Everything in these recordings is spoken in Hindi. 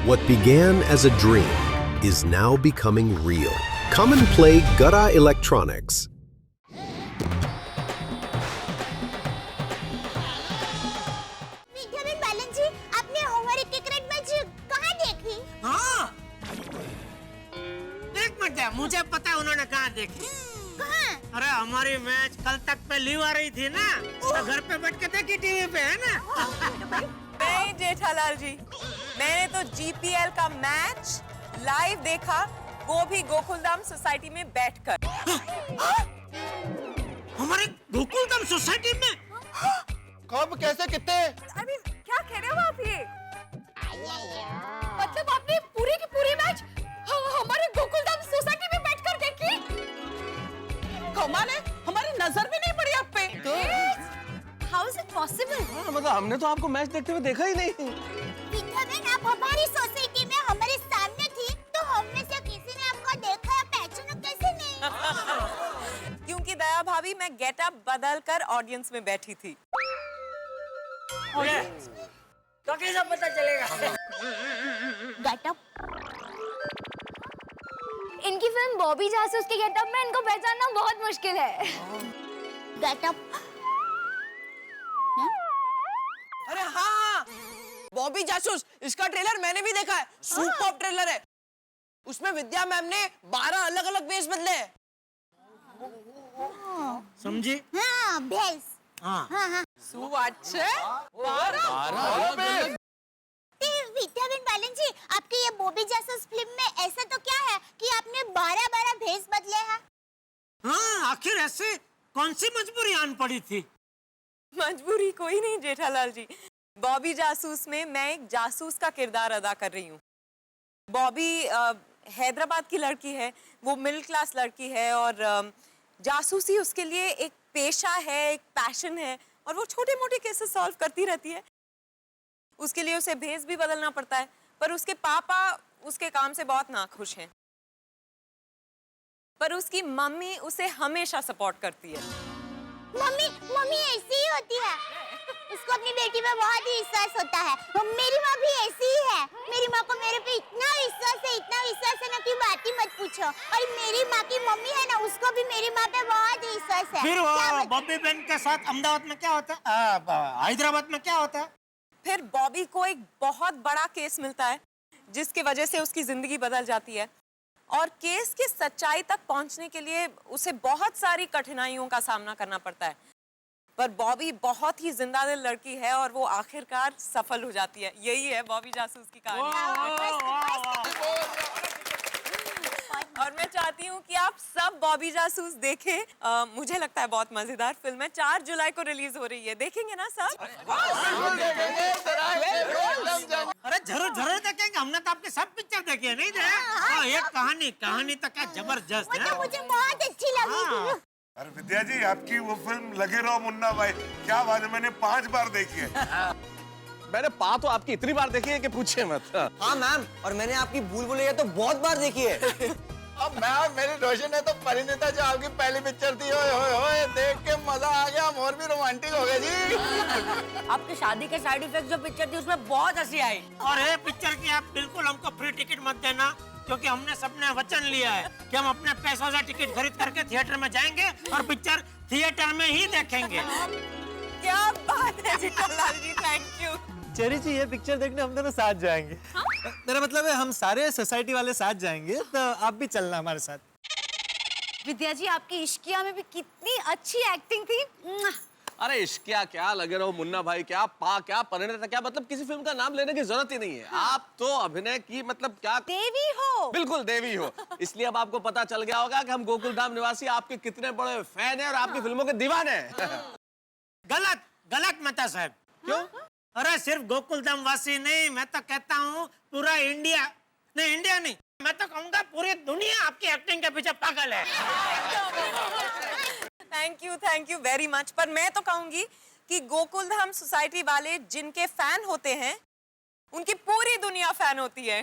What began as a dream is now becoming real. Come and play Gada Electronics. Vidyaben बालन जी, आपने हमारी क्रिकेट मैच कहाँ देखी? हाँ, एक मिनट, मुझे पता है उन्होंने कहाँ देखी। कहाँ? अरे हमारी मैच कल तक पे लीव आ रही थी ना, तो घर पे बैठ के देखी टीवी पे, है ना? नहीं जेठालाल जी, मैंने तो जीपीएल का मैच लाइव देखा, वो भी गोकुलधाम सोसाइटी में बैठकर। हमारे गोकुलधाम सोसाइटी में? कब, कैसे, कितने? अरे क्या कह रहे हो आप ये? मतलब आपने पूरी की पूरी मैच हमारे गोकुलधाम सोसाइटी में बैठकर देखी? कमाल है, हमारी नजर भी नहीं पड़ी आप पे। How is it possible? मतलब हमने तो आपको मैच देखते हुए देखा ही नहीं। विद्याबेन, आप हमारी सोसाइटी में हमारे सामने थी, तो हम में से किसी ने आपको देखा या पहचाना कैसे नहीं? क्योंकि दया भाभी, मैं गेटअप बदल कर ऑडियंस में बैठी थी। तो कैसा पता चलेगा? गेटअप? इनकी फिल्म बॉबी जासूस के गेटअप में इनको पहचानना बहुत मुश्किल है। गेटअप? अरे हाँ, बॉबी जासूस, इसका ट्रेलर मैंने भी देखा है। सुपर ट्रेलर है। उसमें विद्या मैम ने 12 अलग-अलग वेश बदले हैं। समझी? हाँ, भेस। हाँ। हाँ हाँ। सुवाच्य 12 विद्याबेन बालन जी, आपके ये बॉबी जासूस फिल्म में ऐसा तो क्या है कि आपने 12 भेस बदले हैं? हाँ, आखिर ऐसे कौन सी मजबूरी आन पड़ी थी? मजबूरी कोई नहीं जेठालाल जी, बॉबी जासूस में मैं एक जासूस का किरदार अदा कर रही हूँ। बॉबी हैदराबाद की लड़की है, वो मिडिल क्लास लड़की है और जासूसी उसके लिए एक पेशा है, एक पैशन है और वो छोटे मोटे केसेस सॉल्व करती रहती है। उसके लिए उसे भेस भी बदलना पड़ता है, पर उसके पापा उसके काम से बहुत नाखुश हैं। पर उसकी मम्मी उसे हमेशा सपोर्ट करती है। मम्मी ऐसी ही होती है। उसको अपनी बेटी पे बहुत ही विश्वास होता है। मेरी माँ भी ऐसी ही है। मेरी माँ को मेरे पे इतना विश्वास है ना कि बात ही मत पूछो। और मेरी माँ की मम्मी है ना, उसको भी मेरी माँ पे बहुत विश्वास है। फिर वो बॉबी बहन के साथ अहमदाबाद में क्या होता है? हैदराबाद में क्या होता है? फिर बॉबी को एक बहुत बड़ा केस मिलता है जिसकी वजह से उसकी जिंदगी बदल जाती है और केस की सच्चाई तक पहुंचने के लिए उसे बहुत सारी कठिनाइयों का सामना करना पड़ता है। पर बॉबी बहुत ही जिंदा दिल लड़की है और वो आखिरकार सफल हो जाती है। यही है बॉबी जासूस की कहानी। और मैं चाहती हूँ कि आप सब बॉबी जासूस देखें। मुझे लगता है बहुत मजेदार फिल्म है। 4 जुलाई को रिलीज हो रही है, देखेंगे ना सब? अरे जरूर देखेंगे। हमने तो आपके सब पिक्चर देखे हैं, नहीं देखे? एक कहानी तो क्या जबरदस्त है। मुझे बहुत अच्छी लगी। अरे विद्या जी, आपकी वो फिल्म लगे रहो मुन्ना भाई, क्या बात है, मैंने 5 बार देखी है। मैंने पा तो आपकी इतनी बार देखी है कि पूछे मत। हाँ मैम, और मैंने आपकी भूल भुलैया तो बहुत बार देखी है। अब मैं और मेरी रोशन है तो परिणीता जो आपकी पहली पिक्चर थी, ओए देख के मजा आ गया, हम और भी रोमांटिक हो गए जी। आपकी शादी के साइड इफेक्ट जो पिक्चर थी उसमें बहुत हंसी आई। और ये पिक्चर की आप बिल्कुल हमको फ्री टिकट मत देना, क्योंकि हमने सबने वचन लिया है कि हम अपने पैसों से टिकट खरीद करके थिएटर में जाएंगे और पिक्चर थिएटर में ही देखेंगे। क्या बात है जीतनलाल जी, थैंक यू। चेरी जी, ये पिक्चर देखने हम दोनों साथ जाएंगे। मेरा मतलब है हम सारे सोसाइटी वाले साथ जाएंगे, तो आप भी चलना हमारे साथ। विद्या जी, आपकी इश्किया में भी कितनी अच्छी एक्टिंग थी। अरे इश्किया क्या, लगे रहो मुन्ना भाई क्या, पा क्या, परिणीता क्या, मतलब किसी फिल्म का नाम लेने की जरूरत ही नहीं है। आप तो अभिनय की मतलब क्या देवी हो। बिल्कुल देवी हो। इसलिए अब आपको पता चल गया होगा कि हम गोकुलधाम निवासी आपके कितने बड़े फैन हैं और आपकी फिल्मों के दीवाने हैं। गलत मत है साहब। क्यों? अरे सिर्फ गोकुलधाम वासी नहीं, मैं तो कहता हूँ पूरा इंडिया नहीं, मैं तो कहूँगा पूरी दुनिया आपकी एक्टिंग के पीछे पागल है। Thank you very much. पर मैं तो कहूंगी कि गोकुलधाम सोसाइटी वाले जिनके फैन होते हैं उनकी पूरी दुनिया फैन होती है।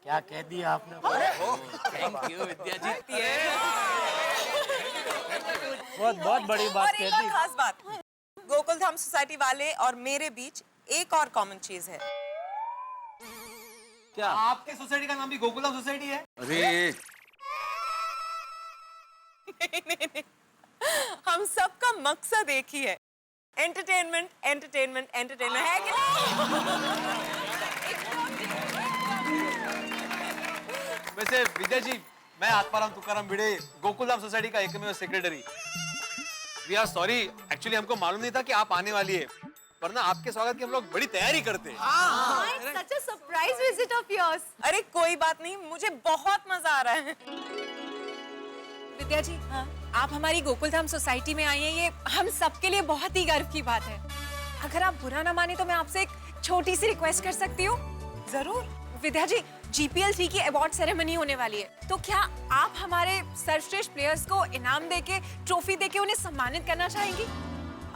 क्या कह दिया आपने? थैंक यू विद्या जी। बहुत बड़ी बात और कह एक और दी। खास बात, गोकुलधाम सोसाइटी वाले और मेरे बीच एक और कॉमन चीज है। क्या? आपके सोसाइटी का नाम भी गोकुलधाम सोसाइटी है? अरे नहीं। हम सबका मकसद एक ही है, एंटरटेनमेंट एंटरटेनमेंट एंटरटेनमेंट, है कि नहीं? वैसे विद्या जी, मैं आत्माराम तुकाराम भिड़े, गोकुलधाम सोसाइटी का एकमेव secretary. We are sorry, actually हमको मालूम नहीं था कि आप आने वाली है, वरना आपके स्वागत की हम लोग बड़ी तैयारी करते हैं। Such a surprise visit of yours. अरे कोई बात नहीं, मुझे बहुत मजा आ रहा है। विद्या जी, आप हमारी गोकुलधाम सोसाइटी में आई हैं, ये हम सबके लिए बहुत ही गर्व की बात है। अगर आप बुरा ना माने तो मैं आपसे एक छोटी सी रिक्वेस्ट कर सकती हूँ? जरूर। विद्या जी, GPL 3 की अवार्ड सेरेमनी होने वाली है, तो क्या आप हमारे सर्वश्रेष्ठ प्लेयर्स को इनाम देके, ट्रॉफी देके उन्हें सम्मानित करना चाहेंगी?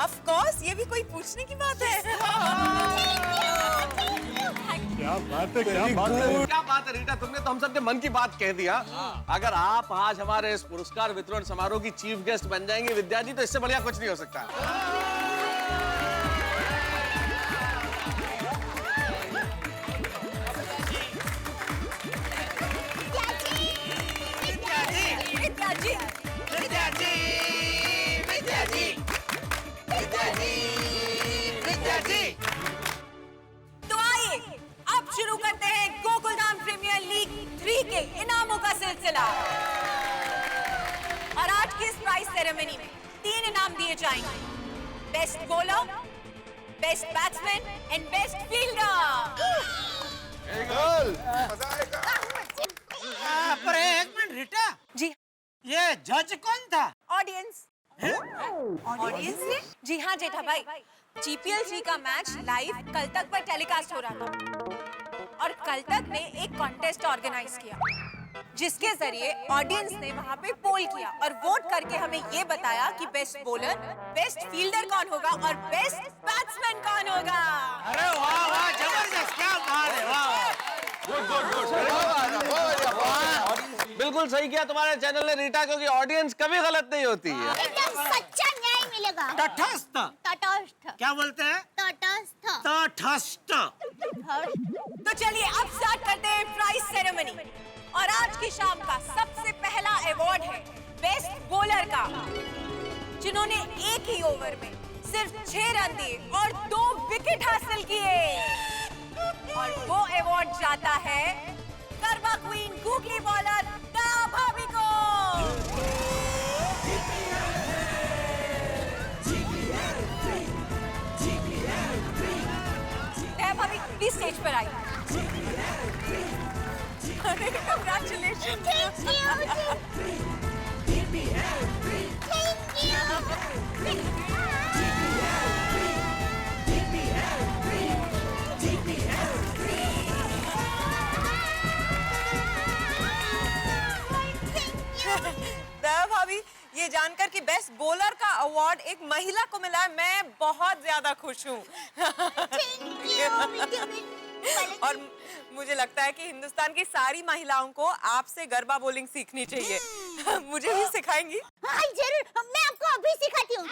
ऑफ कोर्स, ये भी कोई पूछने की बात है। क्या बात है, क्या बात है। क्या बात है रीटा, तुमने तो हम सबके मन की बात कह दिया। अगर आप आज हमारे इस पुरस्कार वितरण समारोह की चीफ गेस्ट बन जाएंगे विद्या जी, तो इससे बढ़िया कुछ नहीं हो सकता। तो आइए अब शुरू करते हैं गोकुलधाम प्रीमियर लीग 3 के इनामों का सिलसिला। और आज की इस प्राइज सेरेमनी में 3 इनाम दिए जाएंगे, best bowler, best batsman and best fielder. पर एक मिनट रीटा, जी ये जज कौन था? ऑडियंस। ऑडियंस? जी हाँ जेठा भाई, GPL 3 का मैच लाइव कल तक पर टेलीकास्ट हो रहा था और कल तक ने एक कॉन्टेस्ट ऑर्गेनाइज किया जिसके जरिए ऑडियंस ने वहाँ पे पोल किया और वोट करके हमें ये बताया कि बेस्ट बॉलर, बेस्ट फील्डर कौन होगा और बेस्ट बैट्समैन कौन होगा। अरे वाह वाह, जबरदस्त, क्या बात है, वाह वाह। बिल्कुल सही किया तुम्हारे चैनल ने रीटा, क्योंकि ऑडियंस कभी गलत नहीं होती है। एकदम सच्चा न्याय मिलेगा। तटस्थ। तटस्थ। क्या बोलते हैं? तटस्थ। तटस्थ। तो चलिए अब स्टार्ट करते हैं प्राइज सेरेमनी और आज की शाम का सबसे पहला अवार्ड है बेस्ट बॉलर का, जिन्होंने एक ही ओवर में सिर्फ 6 रन दिए और 2 विकेट हासिल किए। और वो अवार्ड जाता है गरबा क्वीन गूगली बॉलर दया भाभी को। दया भाभी प्लीज स्टेज पर आइए। अरे कांग्रेचुलेशन। दया भाभी, ये जानकर कि बेस्ट बॉलर का अवार्ड एक महिला को मिला है, मैं बहुत ज्यादा खुश हूँ। और मुझे लगता है कि हिंदुस्तान की सारी महिलाओं को आपसे गरबा बॉलिंग सीखनी चाहिए। मुझे भी सिखाएंगी? हाँ जरूर, मैं आपको अभी सिखाती हूँ।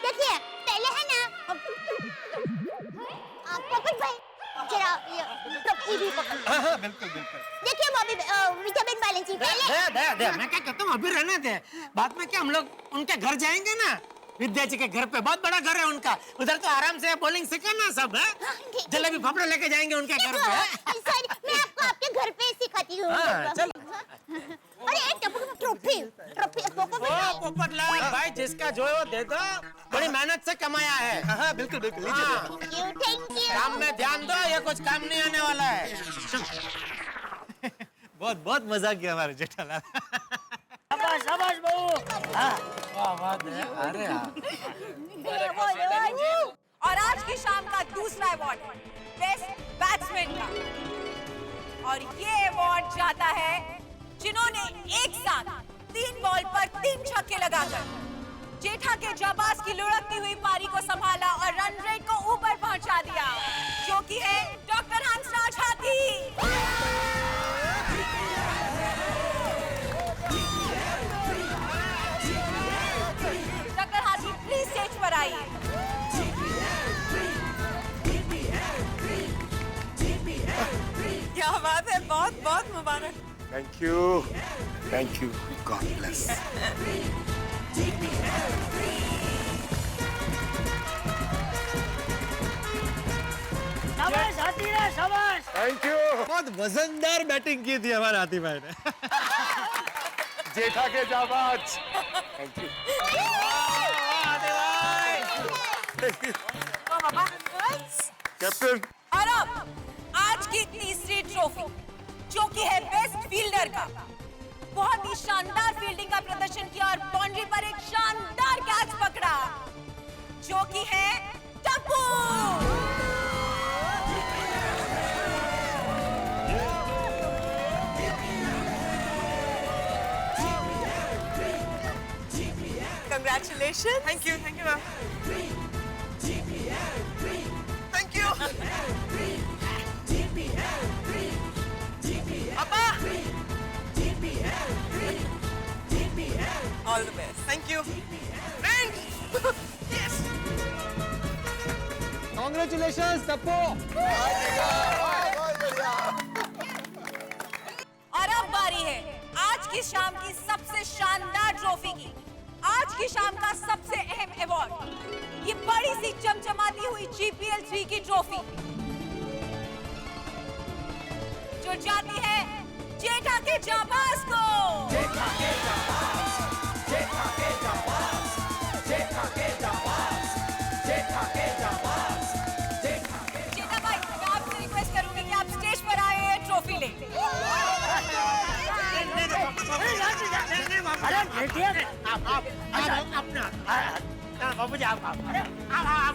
देखिए, पहले है ना, पकड़ भाई, जरा ये टप्पी भी पकड़। हाँ, बिल्कुल बिल्कुल। देखिए बॉबी, विटामिन बैलेंस पहले। दे, मैं क्या कहता हूँ, अभी रहने दे। बाद में क्या हम लोग उनके घर जाएंगे ना, विद्या जी के घर पे, बहुत बड़ा घर है उनका, उधर तो आराम से बॉलिंग सीखना सब है। जलेबी फाफड़ा लेके जाएंगे उनके घर पे। सर, मैं आपको आपके घर पे सिखाती हूँ। चल। अरे एक ट्रॉफी पोपटलाल भाई, जिसका जो है वो दे दो, बड़ी मेहनत से कमाया है। हाँ, बिल्कुल बिल्कुल, लीजिए। Thank you. काम में ध्यान दो, ये कुछ काम नहीं आने वाला है। बहुत बहुत मजा किया हमारे जेठालाल। शाबाश शाबाश बहू। वाह वाह दे, अरे यार। और आज की शाम का दूसरा अवार्ड है बेस्ट बैट्समैन का और ये अवार्ड जाता है जिन्होंने एक साथ 3 बॉल पर 3 छक्के लगाकर जेठा के जाबाज की लुढ़कती हुई पारी को संभाला और रन रेट को ऊपर पहुंचा दिया, जो कि है डॉक्टर हंसराज हाथी। डॉक्टर हाथी प्लीज स्टेज पर आइए। बहुत बहुत मुबारक। Thank you, god bless. शाबाश हाथी रे शाबाश। Thank you. बहुत वजनदार बैटिंग की थी हमारे हाथी भाई ने। जेठा के जाबाज। Thank you. कैप्टन। और अब आज की तीसरी ट्रॉफी जो कि है बेस्ट फील्डर का। बहुत ही शानदार फील्डिंग का प्रदर्शन किया और बाउंड्री पर एक शानदार कैच पकड़ा जो कि है Tappu. Congratulations. Thank you ma'am. Thank you पापा। All the best. Thank you friends. Congratulations, Tappu. और अब बारी है आज की शाम की सबसे शानदार ट्रॉफी की। आज की शाम का सबसे अहम अवार्ड, ये बड़ी सी चमचमाती हुई GPL 3 की ट्रॉफी जो जाती है जेठा के जाबाज को। जेठा के जाबाज, जेठा के जाबाज, जेठा के जाबाज, जेठा के जाबाज, जेठा के। जेठा भाई, मैं आपसे रिक्वेस्ट करूंगी कि आप स्टेज पर आए ट्रॉफी ले। अरे बेटिया अपना बाबू जी आप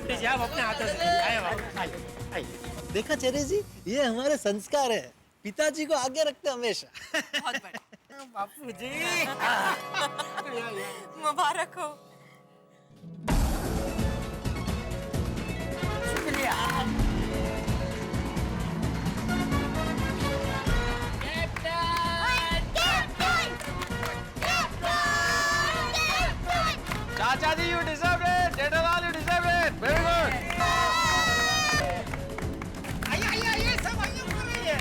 लीजिए, आप अपने हाथों से आए। देखा चेरे जी, ये हमारे संस्कार है, पिताजी को आगे रखते हमेशा। बहुत बढ़िया। बापू जी मुबारक हो। शुक्रिया। चाचा जी, you deserve it. Jethalal, you deserve it. Very good. आइए सब आइए ऊपर आइए।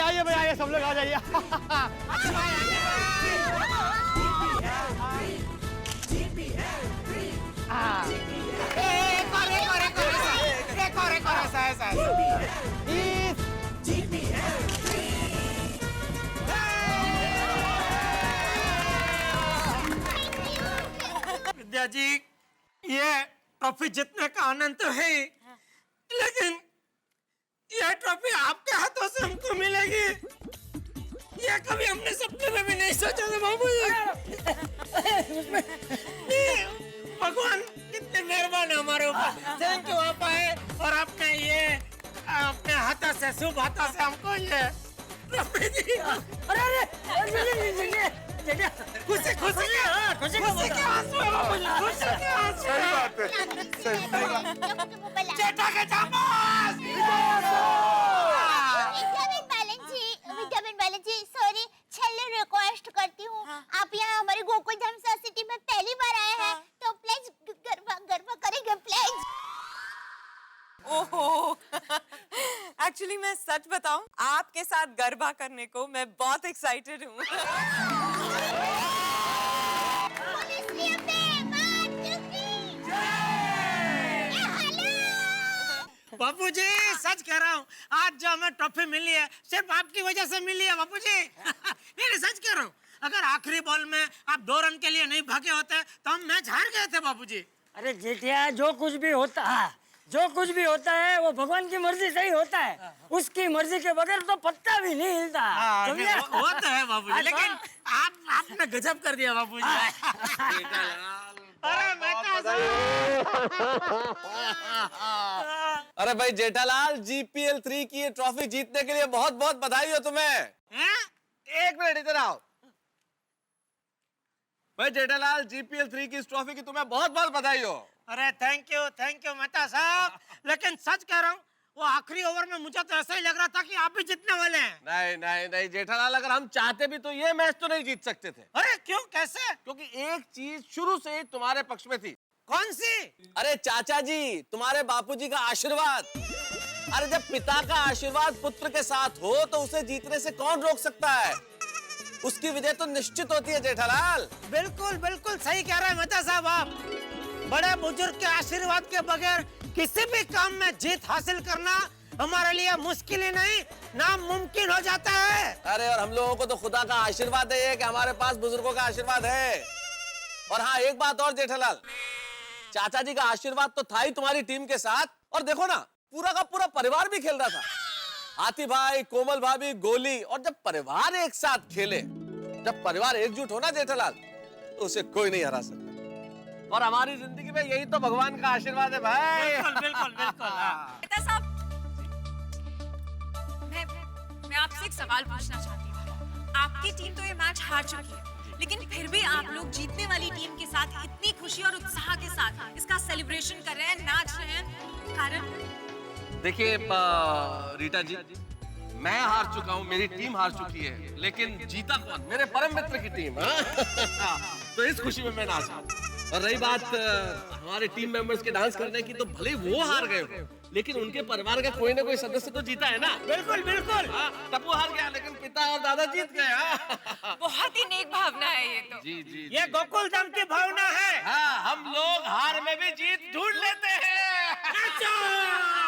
आइए भाई, आइए सब लोग आ जाइए। विद्या जी, ये ट्रॉफी जीतने का आनंद तो है, लेकिन ये ट्रॉफी आपके हाथों से हमको मिलेगी, ये कभी हमने सपने में भी नहीं सोचा था बाबू जी। भगवान कितने मेहरबान है हमारे ऊपर। थैंक यू, आप आए और आपने ये अपने हाथों से, शुभ हाथों से हमको ये ट्रॉफी दी। अरे खुशी खुशी खुशी के आंसू है बाबू जी, खुशी के आंसू। सही बात है, सही बात। जेठा के जाबाज। विद्याबेन बालाजी, सॉरी, छल्ले रिक्वेस्ट करती हूँ, आप यहाँ हमारे गोकुल धाम सोसाइटी में पहली बार आए हैं, तो प्लीज गरबा करेंगे प्लीज। ओहो, एक्चुअली मैं सच बताऊं, आपके साथ गरबा करने को मैं बहुत एक्साइटेड हूँ। बापू जी सच कह रहा हूँ, आज जो हमें ट्रॉफी मिली है सिर्फ आपकी वजह से मिली है बापू जी। नहीं सच कह रहा हूँ, अगर आखिरी बॉल में आप 2 रन के लिए नहीं भागे होते तो हम मैच हार गए थे बापू जी। अरे जेठिया, जो कुछ भी होता है वो भगवान की मर्जी से ही होता है, उसकी मर्जी के बगैर तो पत्ता भी नहीं हिलता। वो तो है बापू जी, लेकिन आपने गजब कर दिया बापू जी। अरे भाई जेठालाल, GPL 3 की ये ट्रॉफी जीतने के लिए बहुत बहुत बधाई हो तुम्हें। एक मिनट इधर आओ। भाई जेठालाल, GPL 3 की इस ट्रॉफी की तुम्हें बहुत बहुत बधाई हो। अरे थैंक यू मेहता साहब, लेकिन सच कह रहा हूँ, वो आखिरी ओवर में मुझे तो ऐसा ही लग रहा था कि आप भी जीतने वाले हैं। नहीं नहीं नहीं जेठालाल, अगर हम चाहते भी तो ये मैच तो नहीं जीत सकते थे। अरे क्यों, कैसे? क्योंकि एक चीज शुरू से ही तुम्हारे पक्ष में थी। कौन सी? अरे चाचा जी, तुम्हारे बापूजी का आशीर्वाद। अरे जब पिता का आशीर्वाद पुत्र के साथ हो तो उसे जीतने से कौन रोक सकता है? उसकी विजय तो निश्चित होती है जेठालाल। बिल्कुल बिल्कुल सही कह रहे हैं मेहता साहब आप। बड़े बुजुर्ग के आशीर्वाद के बगैर किसी भी काम में जीत हासिल करना हमारे लिए मुश्किल ही नहीं, नामुमकिन हो जाता है। अरे और हम लोगों को तो खुदा का आशीर्वाद है कि हमारे पास बुजुर्गों का आशीर्वाद है। और हाँ, एक बात और जेठालाल, चाचा जी का आशीर्वाद तो था ही तुम्हारी टीम के साथ, और देखो ना पूरा का पूरा परिवार भी खेल रहा था। हाथी भाई, कोमल भाभी, गोली, और जब परिवार एक साथ खेले, जब परिवार एकजुट हो ना जेठालाल, तो उसे कोई नहीं हरा सकता। और हमारी जिंदगी में यही तो भगवान का आशीर्वाद है भाई। बिल्कुल बिल्कुल बिल्कुल। मेहता साहब, मैं आपसे एक सवाल पूछना चाहती हूँ। आपकी टीम तो ये मैच हार चुकी है, लेकिन फिर भी आप लोग जीतने वाली टीम के साथ इतनी खुशी और उत्साह के साथ इसका सेलिब्रेशन कर रहे हैं, नाच रहे हैं, कारण? देखिए रीटा जी, मैं हार चुका हूँ, मेरी टीम हार चुकी है, लेकिन जीता कौन? मेरे परम मित्र की टीम। तो इस खुशी में मैं नाचा। और रही बात हमारे टीम मेंबर्स के डांस करने की, तो भले वो हार गए हो, लेकिन उनके परिवार का कोई ना कोई सदस्य तो जीता है ना। बिल्कुल बिल्कुल। तब वो हार गया, लेकिन पिता और दादा जीत गए। बहुत ही नेक भावना है ये तो। जी जी, ये गोकुल धाम की भावना है। हाँ, हम लोग हार में भी जीत ढूंढ लेते हैं।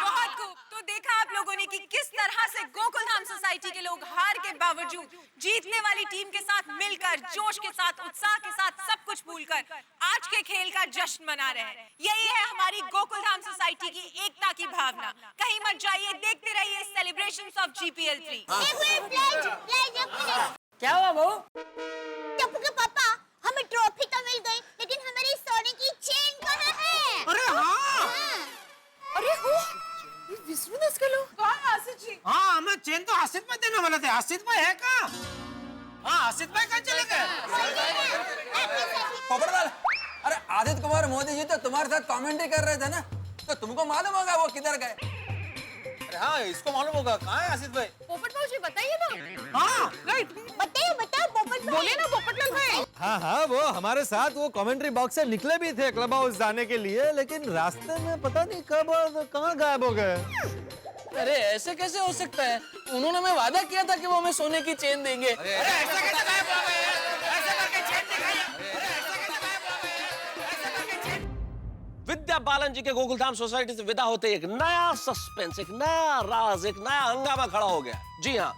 बहुत खूब। तो देखा आप लोगों ने कि किस तरह से गोकुल धाम सोसाइटी के लोग हार के बावजूद जीतने वाली टीम के साथ मिलकर, जोश के साथ, उत्साह के साथ, सब कुछ भूलकर आज के खेल का जश्न मना रहे हैं। यही है हमारी गोकुल धाम सोसाइटी की एकता की भावना। कहीं मत जाइए, देखते रहिए सेलिब्रेशंस ऑफ GPL 3। क्या हुआ बहू? टप्पू के पापा, हमें ट्रॉफी तो मिल गई, लेकिन हमारी सोने की चेन कहाँ है? अरे हाँ। अरे हो, ये विष्णुदास के लोग। कहाँ आसिफ जी? हाँ, हमें चेन तो आसिफ में देने वाले थे। आसिफ भाई है कहाँ? हाँ, आसिफ भाई कहाँ चले गए? पोपटलाल, अरे आदित्य कुमार मोदी जी तो तुम्हारे साथ कमेंट्री कर रहे थे ना, तो तुमको मालूम होगा वो किधर गए? अरे हाँ, इसको मालूम होगा। कहाँ है आसिफ भाई? पोपट भाई जी बताइए ना। हाँ, बताओ बताओ पोपट भाई। बोले ना पोपटलाल भाई। हाँ हाँ, वो हमारे साथ वो कमेंट्री बॉक्स से निकले भी थे क्लब हाउस जाने के लिए, लेकिन रास्ते में पता नहीं कब और कहाँ गायब हो गए। अरे ऐसे कैसे हो सकता है? उन्होंने हमें वादा किया था कि वो हमें सोने की चेन देंगे। अरे ऐसे कैसे गायब हो गए? ऐसे करके चेन दिखाइए। अरे ऐसे कैसे गायब हो गए? ऐसे करके चेन। विद्या बालन जी के गोकुलधाम सोसाइटी से विदा होते एक नया सस्पेंस, एक नया राज, एक नया हंगामा खड़ा हो गया। जी हाँ,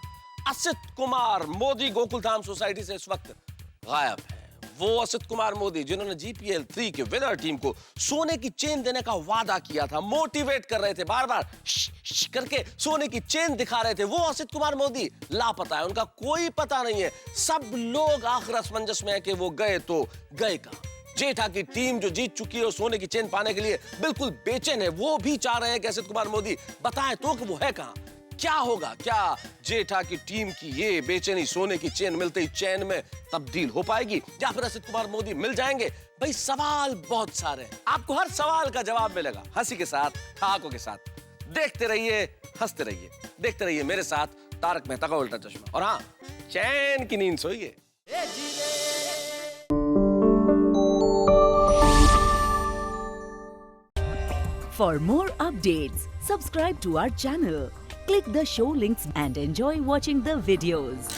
असित कुमार मोदी गोकुलधाम सोसाइटी से इस वक्त गायब है। वो असित कुमार मोदी जिन्होंने GPL 3 के विनर टीम को सोने की चेन देने का वादा किया था, मोटिवेट कर रहे थे, बार बार करके सोने की चेन दिखा रहे थे, वो असित कुमार मोदी लापता है। उनका कोई पता नहीं है। सब लोग आखिर असमंजस में है कि वो गए तो गए कहां। जेठा की टीम जो जीत चुकी है और सोने की चेन पाने के लिए बिल्कुल बेचैन है। वो भी चाह रहे हैं कि असित कुमार मोदी बताएं तो कि वो है कहां। क्या होगा? क्या जेठा की टीम की ये बेचैनी सोने की चेन मिलते ही चैन में तब्दील हो पाएगी, या फिर असित कुमार मोदी मिल जाएंगे? भाई सवाल बहुत सारे हैं, आपको हर सवाल का जवाब मिलेगा हंसी के साथ, ठहाकों के साथ। देखते रहिए, हंसते रहिए, देखते रहिए मेरे साथ तारक मेहता का उल्टा चश्मा। और हाँ, चैन की नींद सोइए। For more updates, subscribe to our channel, click the show links and enjoy watching the videos.